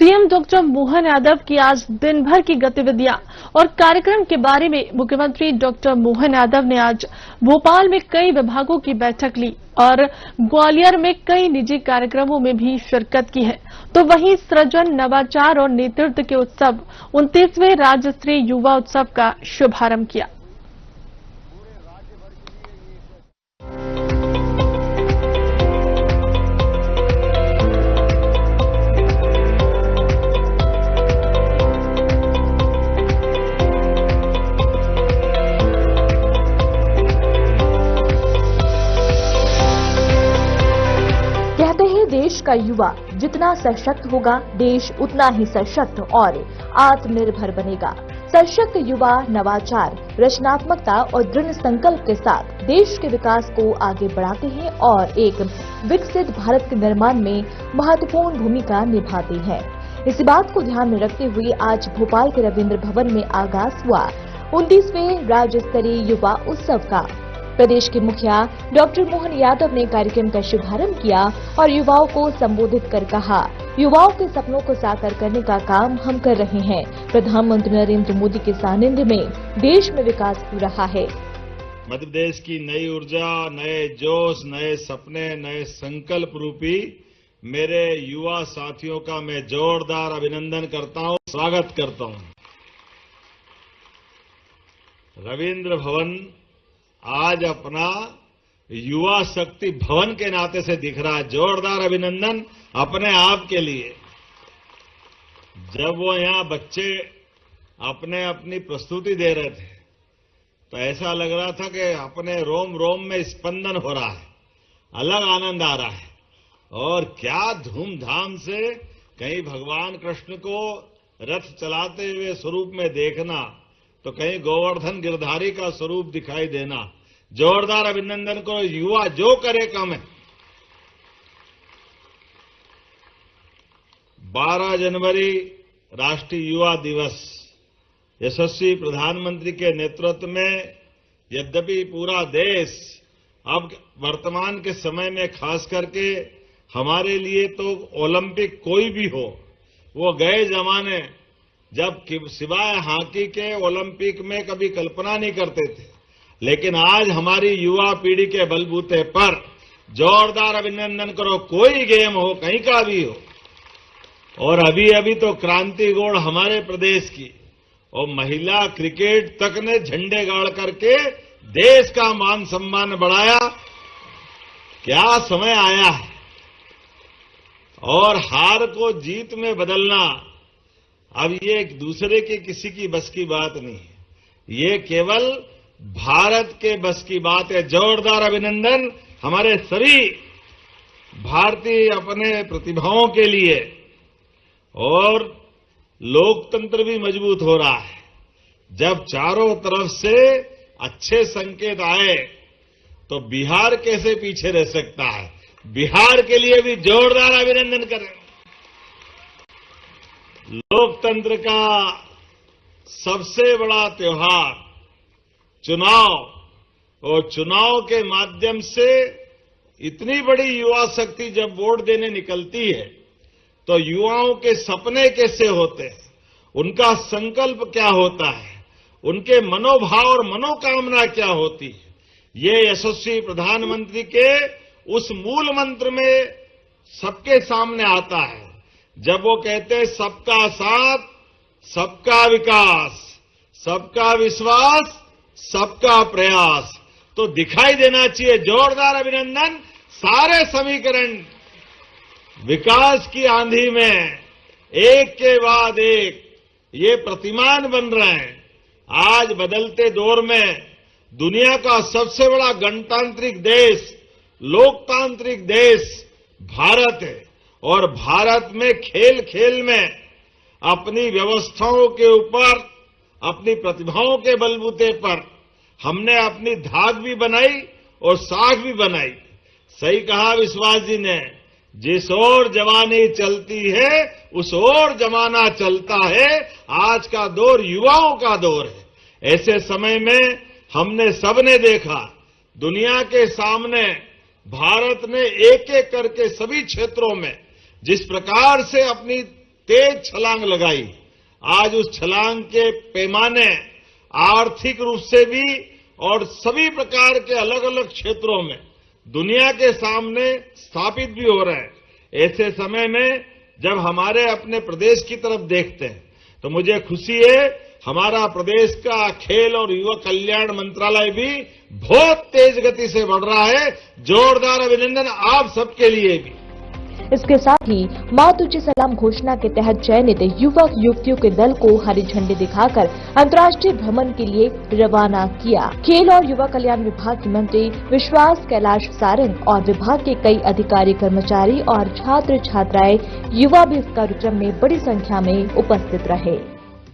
CM doctor Mohan Yadav की आज दिन भर की गतिविधियां और कार्यक्रम के बारे में मुख्यमंत्री डॉक्टर मोहन यादव ने आज भोपाल में कई विभागों की बैठक ली और ग्वालियर में कई निजी कार्यक्रमों में भी शिरकत की है। तो वहीं सृजन, नवाचार और नेतृत्व के उत्सव 29वें राज्य स्तरीय युवा उत्सव का शुभारंभ किया। देश का युवा जितना सशक्त होगा, देश उतना ही सशक्त और आत्मनिर्भर बनेगा। सशक्त युवा नवाचार, रचनात्मकता और दृढ़ संकल्प के साथ देश के विकास को आगे बढ़ाते हैं और एक विकसित भारत के निर्माण में महत्वपूर्ण भूमिका निभाते हैं। इसी बात को ध्यान में रखते हुए आज भोपाल के रविंद्र भवन में आगाज हुआ 29वें राज्य स्तरीय युवा उत्सव का। प्रदेश के मुखिया डॉक्टर मोहन यादव ने कार्यक्रम का शुभारंभ किया और युवाओं को संबोधित कर कहा, युवाओं के सपनों को साकार करने का काम हम कर रहे हैं। प्रधानमंत्री नरेंद्र मोदी के सानिध्य में देश में विकास हो रहा है। मध्य प्रदेश की नई ऊर्जा, नए जोश, नए सपने, नए संकल्प रूपी मेरे युवा साथियों का मैं जोरदार अभिनंदन करता हूं, स्वागत करता हूं। रविंद्र भवन आज अपना युवा शक्ति भवन के नाते से दिख रहा है। जोरदार अभिनंदन अपने आप के लिए। जब वो यहां बच्चे अपने अपनी प्रस्तुति दे रहे थे तो ऐसा लग रहा था कि अपने रोम रोम में स्पंदन हो रहा है, अलग आनंद आ रहा है। और क्या धूमधाम से कहीं भगवान कृष्ण को रथ चलाते हुए स्वरूप में देखना, तो कहीं गोवर्धन गिरधारी का स्वरूप दिखाई देना। जोरदार अभिनंदन को। युवा जो करे कम है। 12 जनवरी राष्ट्रीय युवा दिवस यशस्वी प्रधानमंत्री के नेतृत्व में, यद्यपि पूरा देश अब वर्तमान के समय में खास करके हमारे लिए तो ओलंपिक कोई भी हो, वो गए जमाने जब सिवाय हॉकी के ओलंपिक में कभी कल्पना नहीं करते थे। लेकिन आज हमारी युवा पीढ़ी के बलबूते पर जोरदार अभिनंदन करो। कोई गेम हो, कहीं का भी हो। और अभी अभी तो क्रांति गोड़ हमारे प्रदेश की और महिला क्रिकेट तक ने झंडे गाड़ करके देश का मान सम्मान बढ़ाया। क्या समय आया है। और हार को जीत में बदलना अब ये एक दूसरे के किसी की बस की बात नहीं है, ये केवल भारत के बस की बात है। जोरदार अभिनंदन हमारे सभी भारतीय अपने प्रतिभाओं के लिए। और लोकतंत्र भी मजबूत हो रहा है। जब चारों तरफ से अच्छे संकेत आए तो बिहार कैसे पीछे रह सकता है। बिहार के लिए भी जोरदार अभिनंदन करें। लोकतंत्र का सबसे बड़ा त्योहार चुनाव, और चुनाव के माध्यम से इतनी बड़ी युवा शक्ति जब वोट देने निकलती है तो युवाओं के सपने कैसे होते हैं, उनका संकल्प क्या होता है, उनके मनोभाव और मनोकामना क्या होती है, ये यशस्वी प्रधानमंत्री के उस मूल मंत्र में सबके सामने आता है। जब वो कहते हैं सबका साथ, सबका विकास, सबका विश्वास, सबका प्रयास, तो दिखाई देना चाहिए। जोरदार अभिनंदन। सारे समीकरण विकास की आंधी में एक के बाद एक ये प्रतिमान बन रहे हैं। आज बदलते दौर में दुनिया का सबसे बड़ा गणतांत्रिक देश, लोकतांत्रिक देश भारत है। और भारत में खेल खेल में अपनी व्यवस्थाओं के ऊपर, अपनी प्रतिभाओं के बलबूते पर हमने अपनी धाक भी बनाई और साख भी बनाई। सही कहा विश्वास जी ने, जिस ओर जवानी चलती है उस ओर जमाना चलता है। आज का दौर युवाओं का दौर है। ऐसे समय में हमने सबने देखा दुनिया के सामने भारत ने एक एक करके सभी क्षेत्रों में जिस प्रकार से अपनी तेज छलांग लगाई। आज उस छलांग के पैमाने आर्थिक रूप से भी और सभी प्रकार के अलग अलग क्षेत्रों में दुनिया के सामने स्थापित भी हो रहे हैं। ऐसे समय में जब हमारे अपने प्रदेश की तरफ देखते हैं तो मुझे खुशी है, हमारा प्रदेश का खेल और युवा कल्याण मंत्रालय भी बहुत तेज गति से बढ़ रहा है। जोरदार अभिनंदन आप सबके लिए भी। इसके साथ ही मां तुझे सलाम घोषणा के तहत चयनित युवक युवतियों के दल को हरी झंडी दिखाकर अंतर्राष्ट्रीय भ्रमण के लिए रवाना किया। खेल और युवा कल्याण विभाग के मंत्री विश्वास कैलाश सारंग और विभाग के कई अधिकारी कर्मचारी और छात्र छात्राएं युवा भी इस कार्यक्रम में बड़ी संख्या में उपस्थित रहे।